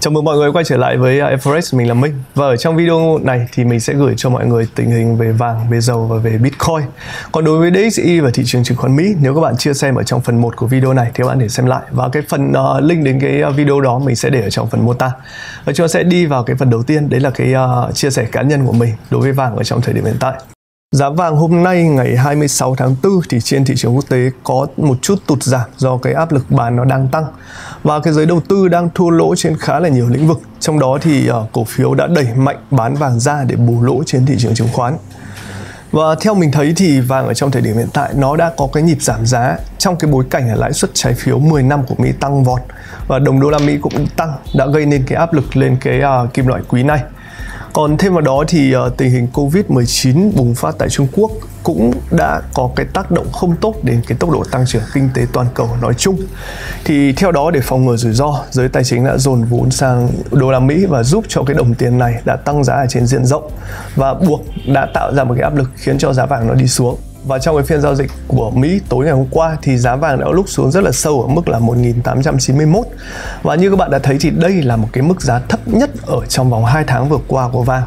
Chào mừng mọi người quay trở lại với Forex, mình là Minh. Và ở trong video này thì mình sẽ gửi cho mọi người tình hình về vàng, về dầu và về Bitcoin. Còn đối với DXY và thị trường chứng khoán Mỹ, nếu các bạn chưa xem ở trong phần 1 của video này thì các bạn để xem lại. Và cái phần link đến cái video đó mình sẽ để ở trong phần mô tả. Và chúng ta sẽ đi vào cái phần đầu tiên, đấy là cái chia sẻ cá nhân của mình đối với vàng ở trong thời điểm hiện tại. Giá vàng hôm nay ngày 26 tháng 4 thì trên thị trường quốc tế có một chút tụt giảm do cái áp lực bán nó đang tăng. Và cái giới đầu tư đang thua lỗ trên khá là nhiều lĩnh vực. Trong đó thì cổ phiếu đã đẩy mạnh bán vàng ra để bù lỗ trên thị trường chứng khoán. Và theo mình thấy thì vàng ở trong thời điểm hiện tại nó đã có cái nhịp giảm giá trong cái bối cảnh là lãi suất trái phiếu 10 năm của Mỹ tăng vọt. Và đồng đô la Mỹ cũng tăng, đã gây nên cái áp lực lên cái kim loại quý này. Còn thêm vào đó thì tình hình Covid-19 bùng phát tại Trung Quốc cũng đã có cái tác động không tốt đến cái tốc độ tăng trưởng kinh tế toàn cầu nói chung. Thì theo đó, để phòng ngừa rủi ro, giới tài chính đã dồn vốn sang đô la Mỹ và giúp cho cái đồng tiền này đã tăng giá ở trên diện rộng và buộc đã tạo ra một cái áp lực khiến cho giá vàng nó đi xuống. Và trong cái phiên giao dịch của Mỹ tối ngày hôm qua thì giá vàng đã lúc xuống rất là sâu ở mức là 1.891. Và như các bạn đã thấy thì đây là một cái mức giá thấp nhất ở trong vòng 2 tháng vừa qua của vàng.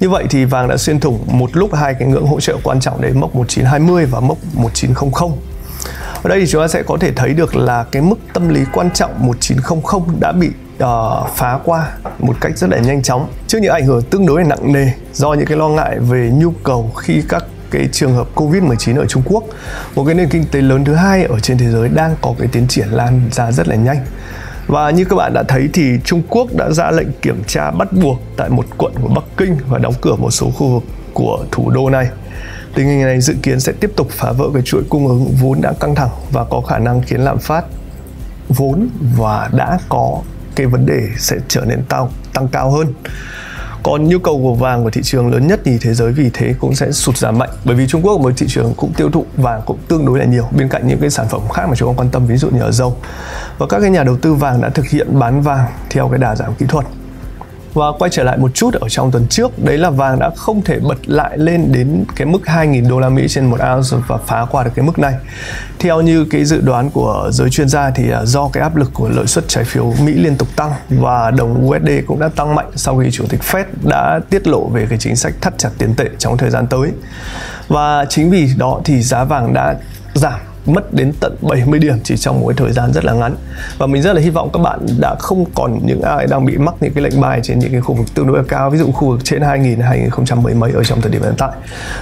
Như vậy thì vàng đã xuyên thủng một lúc hai cái ngưỡng hỗ trợ quan trọng đến mốc 1920 và mốc 1900. Ở đây thì chúng ta sẽ có thể thấy được là cái mức tâm lý quan trọng 1900 đã bị phá qua một cách rất là nhanh chóng trước những ảnh hưởng tương đối là nặng nề do những cái lo ngại về nhu cầu khi các cái trường hợp Covid-19 ở Trung Quốc, một cái nền kinh tế lớn thứ hai ở trên thế giới, đang có cái tiến triển lan ra rất là nhanh. Và như các bạn đã thấy thì Trung Quốc đã ra lệnh kiểm tra bắt buộc tại một quận của Bắc Kinh và đóng cửa một số khu vực của thủ đô này. Tình hình này dự kiến sẽ tiếp tục phá vỡ cái chuỗi cung ứng vốn đã căng thẳng và có khả năng khiến lạm phát vốn và đã có cái vấn đề sẽ trở nên tăng cao hơn. Còn nhu cầu của vàng của thị trường lớn nhất thì thế giới vì thế cũng sẽ sụt giảm mạnh, bởi vì Trung Quốc là một thị trường cũng tiêu thụ vàng cũng tương đối là nhiều bên cạnh những cái sản phẩm khác mà chúng ta quan tâm, ví dụ như ở dầu. Và các cái nhà đầu tư vàng đã thực hiện bán vàng theo cái đà giảm kỹ thuật. Và quay trở lại một chút ở trong tuần trước, đấy là vàng đã không thể bật lại lên đến cái mức 2.000 đô la Mỹ trên một ounce và phá qua được cái mức này. Theo như cái dự đoán của giới chuyên gia thì do cái áp lực của lợi suất trái phiếu Mỹ liên tục tăng và đồng USD cũng đã tăng mạnh sau khi Chủ tịch Fed đã tiết lộ về cái chính sách thắt chặt tiền tệ trong thời gian tới. Và chính vì đó thì giá vàng đã giảm mất đến tận 70 điểm chỉ trong một thời gian rất là ngắn. Và mình rất là hy vọng các bạn đã không còn những ai đang bị mắc những cái lệnh buy trên những cái khu vực tương đối là cao, ví dụ khu vực trên 2010 mấy ở trong thời điểm hiện tại.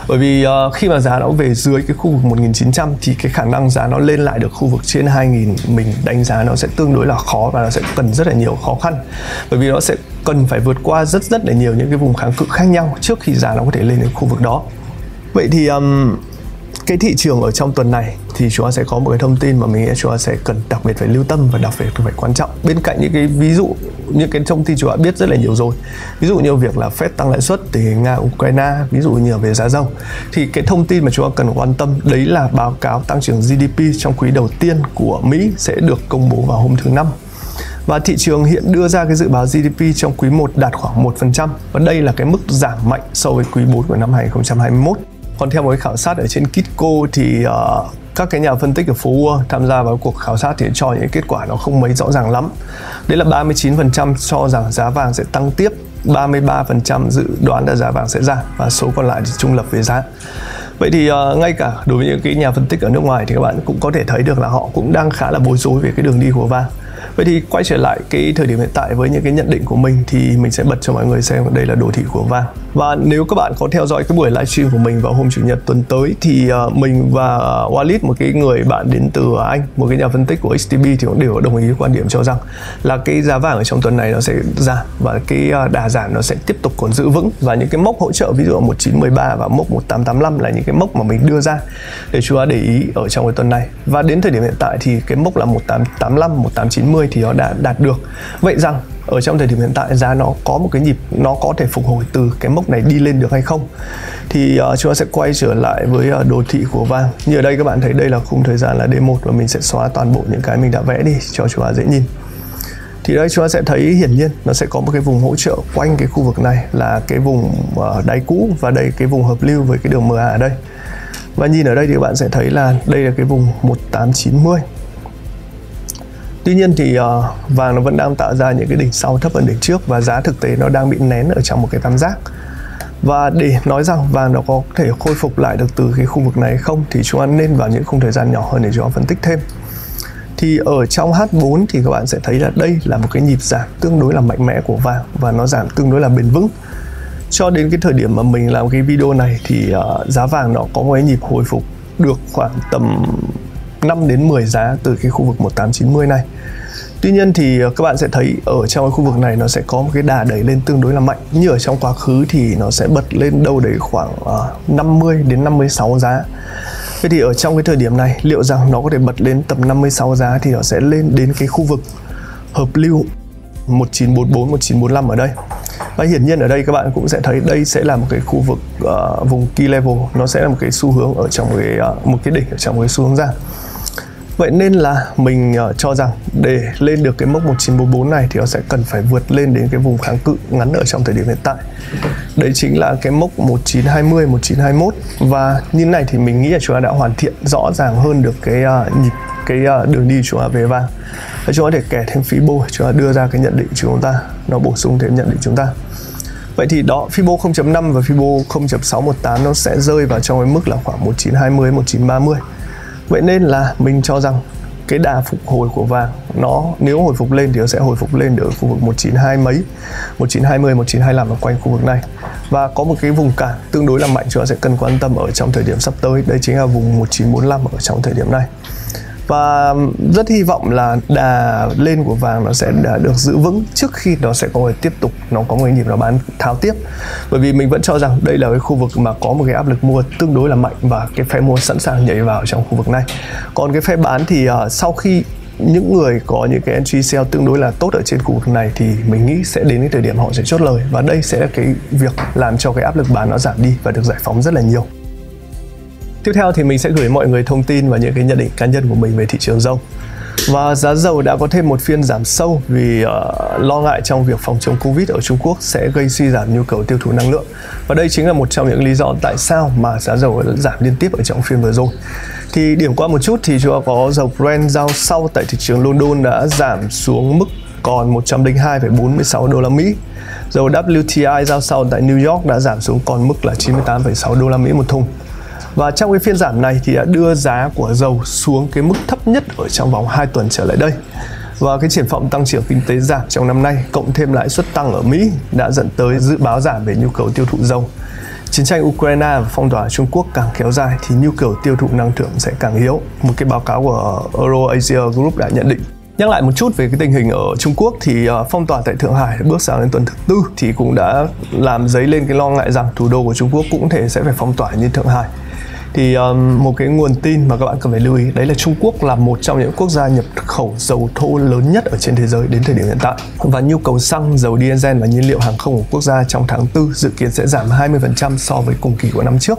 Bởi vì khi mà giá nó về dưới cái khu vực 1900 thì cái khả năng giá nó lên lại được khu vực trên 2000 mình đánh giá nó sẽ tương đối là khó và nó sẽ cần rất là nhiều khó khăn. Bởi vì nó sẽ cần phải vượt qua rất là nhiều những cái vùng kháng cự khác nhau trước khi giá nó có thể lên đến khu vực đó. Vậy thì cái thị trường ở trong tuần này thì chúng ta sẽ có một cái thông tin mà mình nghĩ chúng ta sẽ cần đặc biệt phải lưu tâm và đặc biệt phải quan trọng. Bên cạnh những cái ví dụ, những cái thông tin chúng ta biết rất là nhiều rồi, ví dụ như việc là Fed tăng lãi suất, tình hình Nga-Ukraine, ví dụ như về giá dầu, thì cái thông tin mà chúng ta cần quan tâm đấy là báo cáo tăng trưởng GDP trong quý đầu tiên của Mỹ sẽ được công bố vào hôm thứ Năm. Và thị trường hiện đưa ra cái dự báo GDP trong quý 1 đạt khoảng 1%, và đây là cái mức giảm mạnh so với quý 4 của năm 2021. Còn theo một cái khảo sát ở trên Kitco thì các cái nhà phân tích ở phố Wall tham gia vào cuộc khảo sát thì cho những kết quả nó không mấy rõ ràng lắm. Đấy là 39% cho rằng giá vàng sẽ tăng tiếp, 33% dự đoán là giá vàng sẽ giảm và số còn lại thì trung lập về giá. Vậy thì ngay cả đối với những cái nhà phân tích ở nước ngoài thì các bạn cũng có thể thấy được là họ cũng đang khá là bối rối về cái đường đi của vàng. Vậy thì quay trở lại cái thời điểm hiện tại với những cái nhận định của mình thì mình sẽ bật cho mọi người xem đây là đồ thị của vàng. Và nếu các bạn có theo dõi cái buổi livestream của mình vào hôm Chủ nhật tuần tới thì mình và Walid, một cái người bạn đến từ Anh, một cái nhà phân tích của XTB, thì cũng đều đồng ý quan điểm cho rằng là cái giá vàng ở trong tuần này nó sẽ giảm và cái đà giảm nó sẽ tiếp tục còn giữ vững, và những cái mốc hỗ trợ ví dụ là 1913 và mốc 1885 là những cái mốc mà mình đưa ra để chúng ta để ý ở trong cái tuần này. Và đến thời điểm hiện tại thì cái mốc là 1885, 1890 thì nó đã đạt được. Vậy rằng ở trong thời điểm hiện tại giá nó có một cái nhịp nó có thể phục hồi từ cái mốc này đi lên được hay không, thì chúng ta sẽ quay trở lại với đồ thị của vàng. Như ở đây các bạn thấy đây là khung thời gian là D1 và mình sẽ xóa toàn bộ những cái mình đã vẽ đi cho chúng ta dễ nhìn. Thì đây chúng ta sẽ thấy hiển nhiên nó sẽ có một cái vùng hỗ trợ quanh cái khu vực này là cái vùng đáy cũ, và đây cái vùng hợp lưu với cái đường MA ở đây. Và nhìn ở đây thì các bạn sẽ thấy là đây là cái vùng 1890. Tuy nhiên thì vàng nó vẫn đang tạo ra những cái đỉnh sau thấp hơn đỉnh trước, và giá thực tế nó đang bị nén ở trong một cái tam giác. Và để nói rằng vàng nó có thể khôi phục lại được từ cái khu vực này không, thì chúng ta nên vào những khung thời gian nhỏ hơn để chúng ta phân tích thêm. Thì ở trong H4 thì các bạn sẽ thấy là đây là một cái nhịp giảm tương đối là mạnh mẽ của vàng, và nó giảm tương đối là bền vững. Cho đến cái thời điểm mà mình làm cái video này thì giá vàng nó có một cái nhịp hồi phục được khoảng tầm 5 đến 10 giá từ cái khu vực 1890 này. Tuy nhiên thì các bạn sẽ thấy ở trong cái khu vực này nó sẽ có một cái đà đẩy lên tương đối là mạnh. Như ở trong quá khứ thì nó sẽ bật lên đâu đấy khoảng 50 đến 56 giá. Vậy thì ở trong cái thời điểm này, liệu rằng nó có thể bật lên tầm 56 giá thì nó sẽ lên đến cái khu vực hợp lưu 1944, 1945 ở đây. Và hiển nhiên ở đây các bạn cũng sẽ thấy đây sẽ là một cái khu vực vùng key level, nó sẽ là một cái xu hướng ở trong một cái đỉnh ở trong cái xu hướng giảm. Vậy nên là mình cho rằng để lên được cái mốc 1944 này thì nó sẽ cần phải vượt lên đến cái vùng kháng cự ngắn ở trong thời điểm hiện tại. Đấy chính là cái mốc 1920, 1921. Và như này thì mình nghĩ là chúng ta đã hoàn thiện rõ ràng hơn được cái đường đi chúng ta về vàng. Và chúng ta có thể kẻ thêm Fibo, chúng ta đưa ra cái nhận định của chúng ta, nó bổ sung thêm nhận định chúng ta. Vậy thì đó, Fibo 0.5 và Fibo 0.618 nó sẽ rơi vào trong cái mức là khoảng 1920, 1930. Vậy nên là mình cho rằng cái đà phục hồi của vàng nó nếu hồi phục lên thì nó sẽ hồi phục lên ở khu vực 192 mấy, 1920, 1925 ở quanh khu vực này. Và có một cái vùng cản tương đối là mạnh chúng ta sẽ cần quan tâm ở trong thời điểm sắp tới, đấy chính là vùng 1945 ở trong thời điểm này. Và rất hy vọng là đà lên của vàng nó sẽ đã được giữ vững trước khi nó sẽ có thể tiếp tục nó có một cái nhịp nó bán tháo tiếp. Bởi vì mình vẫn cho rằng đây là cái khu vực mà có một cái áp lực mua tương đối là mạnh và cái phe mua sẵn sàng nhảy vào trong khu vực này. Còn cái phe bán thì sau khi những người có những cái entry sell tương đối là tốt ở trên khu vực này thì mình nghĩ sẽ đến cái thời điểm họ sẽ chốt lời, và đây sẽ là cái việc làm cho cái áp lực bán nó giảm đi và được giải phóng rất là nhiều. Tiếp theo thì mình sẽ gửi mọi người thông tin và những cái nhận định cá nhân của mình về thị trường dầu. Và giá dầu đã có thêm một phiên giảm sâu vì lo ngại trong việc phòng chống Covid ở Trung Quốc sẽ gây suy giảm nhu cầu tiêu thụ năng lượng. Và đây chính là một trong những lý do tại sao mà giá dầu giảm liên tiếp ở trong phiên vừa rồi. Thì điểm qua một chút thì chúng ta có dầu Brent giao sau tại thị trường London đã giảm xuống mức còn 102,46 đô la Mỹ. Dầu WTI giao sau tại New York đã giảm xuống còn mức là 98,6 đô la Mỹ một thùng. Và trong cái phiên giảm này thì đã đưa giá của dầu xuống cái mức thấp nhất ở trong vòng 2 tuần trở lại đây. Và cái triển vọng tăng trưởng kinh tế giảm trong năm nay cộng thêm lãi suất tăng ở Mỹ đã dẫn tới dự báo giảm về nhu cầu tiêu thụ dầu. Chiến tranh Ukraine và phong tỏa Trung Quốc càng kéo dài thì nhu cầu tiêu thụ năng lượng sẽ càng yếu. Một cái báo cáo của Euro-Asia Group đã nhận định. Nhắc lại một chút về cái tình hình ở Trung Quốc thì phong tỏa tại Thượng Hải bước sang đến tuần thứ tư thì cũng đã làm dấy lên cái lo ngại rằng thủ đô của Trung Quốc cũng thể sẽ phải phong tỏa như Thượng Hải. Thì một cái nguồn tin mà các bạn cần phải lưu ý đấy là Trung Quốc là một trong những quốc gia nhập khẩu dầu thô lớn nhất ở trên thế giới đến thời điểm hiện tại. Và nhu cầu xăng, dầu diesel và nhiên liệu hàng không của quốc gia trong tháng 4 dự kiến sẽ giảm 20% so với cùng kỳ của năm trước.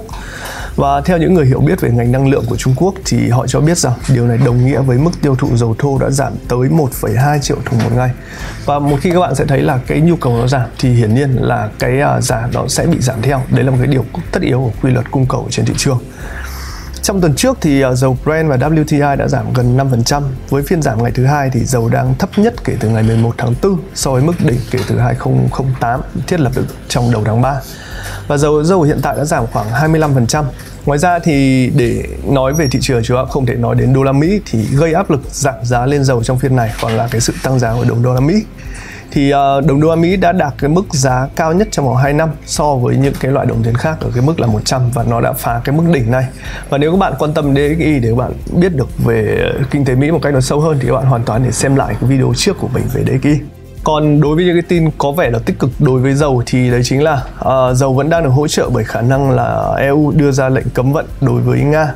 Và theo những người hiểu biết về ngành năng lượng của Trung Quốc thì họ cho biết rằng điều này đồng nghĩa với mức tiêu thụ dầu thô đã giảm tới 1,2 triệu thùng một ngày. Và một khi các bạn sẽ thấy là cái nhu cầu nó giảm thì hiển nhiên là cái giá nó sẽ bị giảm theo. Đấy là một cái điều tất yếu của quy luật cung cầu trên thị trường. Trong tuần trước thì dầu Brent và WTI đã giảm gần 5%. Với phiên giảm ngày thứ hai thì dầu đang thấp nhất kể từ ngày 11 tháng 4 so với mức đỉnh kể từ 2008 thiết lập được trong đầu tháng 3. Và dầu hiện tại đã giảm khoảng 25%. Ngoài ra thì để nói về thị trường chúng ta không thể nói đến đô la Mỹ thì gây áp lực giảm giá lên dầu trong phiên này còn là cái sự tăng giá của đồng đô la Mỹ. Thì đồng đô la Mỹ đã đạt cái mức giá cao nhất trong vòng 2 năm so với những cái loại đồng tiền khác ở cái mức là 100 và nó đã phá cái mức đỉnh này. Và nếu các bạn quan tâm đến DXY để các bạn biết được về kinh tế Mỹ một cách nó sâu hơn thì các bạn hoàn toàn để xem lại cái video trước của mình về DXY. Còn đối với những cái tin có vẻ là tích cực đối với dầu thì đấy chính là dầu vẫn đang được hỗ trợ bởi khả năng là EU đưa ra lệnh cấm vận đối với Nga.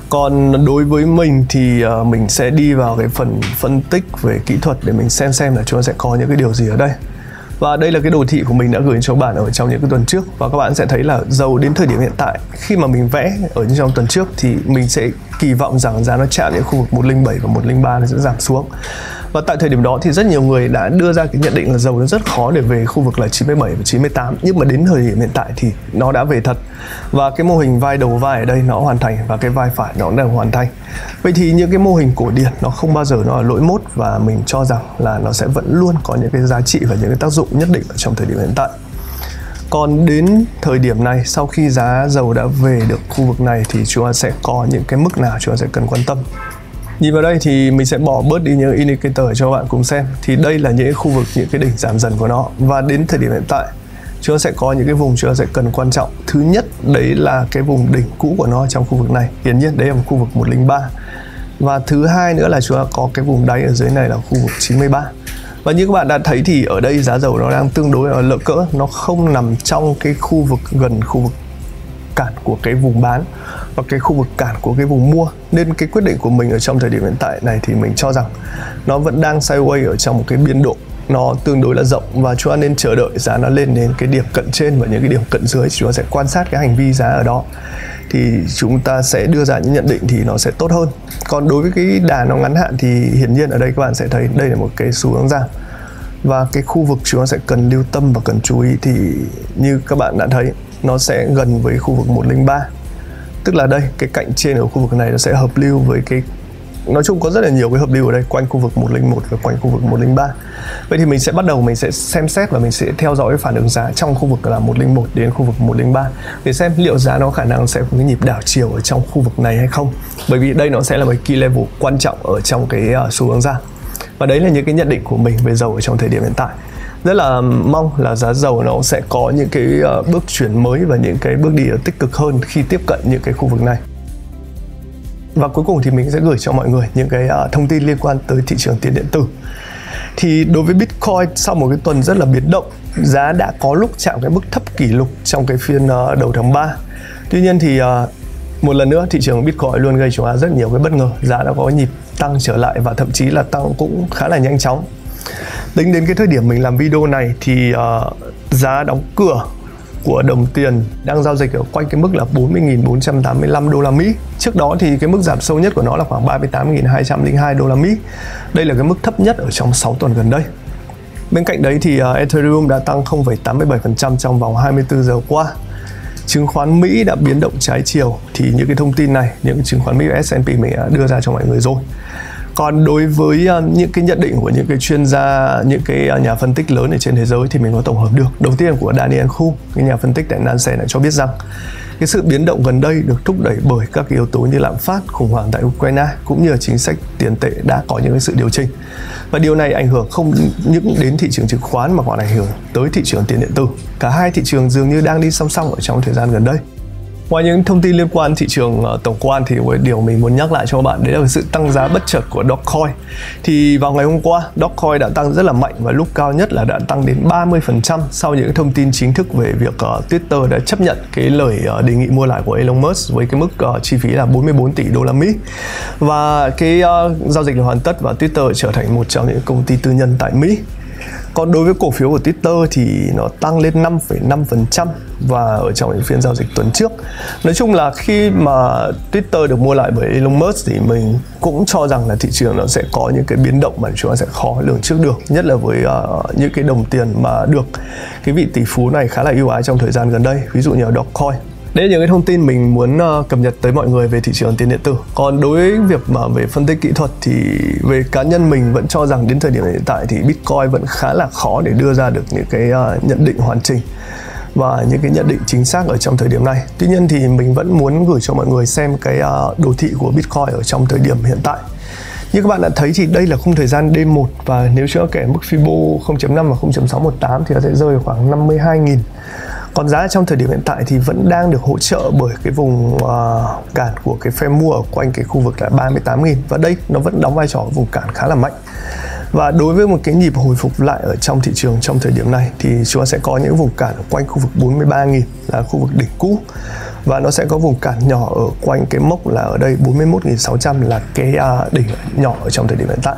Còn đối với mình thì mình sẽ đi vào cái phần phân tích về kỹ thuật để mình xem là chúng ta sẽ có những cái điều gì ở đây. Và đây là cái đồ thị của mình đã gửi cho bạn ở trong những cái tuần trước. Và các bạn sẽ thấy là dầu đến thời điểm hiện tại khi mà mình vẽ ở trong tuần trước thì mình sẽ kỳ vọng rằng giá nó chạm đến khu vực 107 và 103 nó sẽ giảm xuống. Và tại thời điểm đó thì rất nhiều người đã đưa ra cái nhận định là dầu nó rất khó để về khu vực là 97 và 98, nhưng mà đến thời điểm hiện tại thì nó đã về thật. Và cái mô hình vai đầu vai ở đây nó hoàn thành, và cái vai phải nó cũng đang hoàn thành. Vậy thì những cái mô hình cổ điển nó không bao giờ nó là lỗi mốt, và mình cho rằng là nó sẽ vẫn luôn có những cái giá trị và những cái tác dụng nhất định ở trong thời điểm hiện tại. Còn đến thời điểm này, sau khi giá dầu đã về được khu vực này thì chúng ta sẽ có những cái mức nào chúng ta sẽ cần quan tâm. Nhìn vào đây thì mình sẽ bỏ bớt đi những indicator cho các bạn cùng xem. Thì đây là những khu vực, những cái đỉnh giảm dần của nó. Và đến thời điểm hiện tại, chúng ta sẽ có những cái vùng chúng ta sẽ cần quan trọng. Thứ nhất, đấy là cái vùng đỉnh cũ của nó trong khu vực này. Hiển nhiên đấy là khu vực 103. Và thứ hai nữa là chúng ta có cái vùng đáy ở dưới này là khu vực 93. Và như các bạn đã thấy thì ở đây giá dầu nó đang tương đối là lỡ cỡ, nó không nằm trong cái khu vực gần khu vực cản của cái vùng bán và cái khu vực cản của cái vùng mua. Nên cái quyết định của mình ở trong thời điểm hiện tại này thì mình cho rằng nó vẫn đang sideways ở trong một cái biên độ nó tương đối là rộng, và chúng ta nên chờ đợi giá nó lên đến cái điểm cận trên và những cái điểm cận dưới, chúng ta sẽ quan sát cái hành vi giá ở đó thì chúng ta sẽ đưa ra những nhận định thì nó sẽ tốt hơn. Còn đối với cái đà nó ngắn hạn thì hiển nhiên ở đây các bạn sẽ thấy đây là một cái xu hướng giảm, và cái khu vực chúng ta sẽ cần lưu tâm và cần chú ý thì như các bạn đã thấy nó sẽ gần với khu vực 103. Tức là đây, cái cạnh trên ở khu vực này nó sẽ hợp lưu với cái, nói chung có rất là nhiều cái hợp lưu ở đây quanh khu vực 101 và quanh khu vực 103. Vậy thì mình sẽ bắt đầu, mình sẽ xem xét và mình sẽ theo dõi phản ứng giá trong khu vực là 101 đến khu vực 103 để xem liệu giá nó khả năng sẽ có cái nhịp đảo chiều ở trong khu vực này hay không. Bởi vì đây nó sẽ là một key level quan trọng ở trong cái xu hướng giảm. Và đấy là những cái nhận định của mình về dầu ở trong thời điểm hiện tại. Rất là mong là giá dầu nó sẽ có những cái bước chuyển mới và những cái bước đi tích cực hơn khi tiếp cận những cái khu vực này. Và cuối cùng thì mình sẽ gửi cho mọi người những cái thông tin liên quan tới thị trường tiền điện tử. Thì đối với Bitcoin, sau một cái tuần rất là biến động, giá đã có lúc chạm cái mức thấp kỷ lục trong cái phiên đầu tháng 3. Tuy nhiên thì một lần nữa thị trường Bitcoin luôn gây cho chúng ta rất nhiều cái bất ngờ. Giá đã có nhịp tăng trở lại và thậm chí là tăng cũng khá là nhanh chóng. Tính đến cái thời điểm mình làm video này thì giá đóng cửa của đồng tiền đang giao dịch ở quanh cái mức là 40.485 đô la Mỹ. Trước đó thì cái mức giảm sâu nhất của nó là khoảng 38.202 đô la Mỹ. Đây là cái mức thấp nhất ở trong 6 tuần gần đây. Bên cạnh đấy thì Ethereum đã tăng 0,87% trong vòng 24 giờ qua. Chứng khoán Mỹ đã biến động trái chiều, thì những cái thông tin này, những chứng khoán Mỹ và S&P mình đã đưa ra cho mọi người rồi. Còn đối với những cái nhận định của những cái chuyên gia, những cái nhà phân tích lớn ở trên thế giới thì mình có tổng hợp được. Đầu tiên của Daniel Khu, cái nhà phân tích tại Nansen đã cho biết rằng cái sự biến động gần đây được thúc đẩy bởi các cái yếu tố như lạm phát, khủng hoảng tại Ukraine cũng như là chính sách tiền tệ đã có những cái sự điều chỉnh. Và điều này ảnh hưởng không những đến thị trường chứng khoán mà còn ảnh hưởng tới thị trường tiền điện tử. Cả hai thị trường dường như đang đi song song ở trong thời gian gần đây. Ngoài những thông tin liên quan thị trường tổng quan thì điều mình muốn nhắc lại cho các bạn đấy là sự tăng giá bất chợt của Dogecoin. Thì vào ngày hôm qua, Dogecoin đã tăng rất là mạnh và lúc cao nhất là đã tăng đến 30% sau những thông tin chính thức về việc Twitter đã chấp nhận cái lời đề nghị mua lại của Elon Musk với cái mức chi phí là 44 tỷ đô la Mỹ. Và cái giao dịch là hoàn tất và Twitter trở thành một trong những công ty tư nhân tại Mỹ. Còn đối với cổ phiếu của Twitter thì nó tăng lên 5,5% và ở trong những phiên giao dịch tuần trước. Nói chung là khi mà Twitter được mua lại bởi Elon Musk thì mình cũng cho rằng là thị trường nó sẽ có những cái biến động mà chúng ta sẽ khó lường trước được. Nhất là với những cái đồng tiền mà được cái vị tỷ phú này khá là ưu ái trong thời gian gần đây, ví dụ như là Dogecoin. Đấy là những cái thông tin mình muốn cập nhật tới mọi người về thị trường tiền điện tử. Còn đối với việc mà về phân tích kỹ thuật thì về cá nhân mình vẫn cho rằng đến thời điểm hiện tại thì Bitcoin vẫn khá là khó để đưa ra được những cái nhận định hoàn chỉnh và những cái nhận định chính xác ở trong thời điểm này. Tuy nhiên thì mình vẫn muốn gửi cho mọi người xem cái đồ thị của Bitcoin ở trong thời điểm hiện tại. Như các bạn đã thấy thì đây là khung thời gian D1 và nếu chưa kể mức Fibo 0.5 và 0.618 thì nó sẽ rơi khoảng 52.000. Còn giá trong thời điểm hiện tại thì vẫn đang được hỗ trợ bởi cái vùng cản của cái phe mua ở quanh cái khu vực là 38.000 và đây nó vẫn đóng vai trò vùng cản khá là mạnh. Và đối với một cái nhịp hồi phục lại ở trong thị trường trong thời điểm này thì chúng ta sẽ có những vùng cản ở quanh khu vực 43.000 là khu vực đỉnh cũ và nó sẽ có vùng cản nhỏ ở quanh cái mốc là ở đây 41.600 là cái đỉnh nhỏ ở trong thời điểm hiện tại.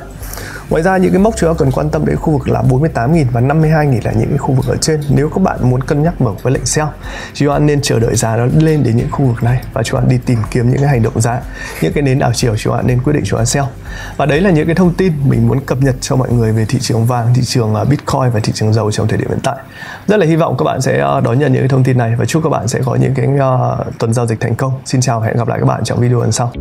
Ngoài ra những cái mốc chúng ta cần quan tâm đến khu vực là 48.000 và 52.000 là những cái khu vực ở trên. Nếu các bạn muốn cân nhắc mở với lệnh sell, chúng ta nên chờ đợi giá nó lên đến những khu vực này và chúng ta đi tìm kiếm những cái hành động giá, những cái nến đảo chiều chúng ta nên quyết định chúng ta sell. Và đấy là những cái thông tin mình muốn cập nhật cho mọi người về thị trường vàng, thị trường Bitcoin và thị trường dầu trong thời điểm hiện tại. Rất là hy vọng các bạn sẽ đón nhận những cái thông tin này và chúc các bạn sẽ có những cái tuần giao dịch thành công. Xin chào và hẹn gặp lại các bạn trong video lần sau.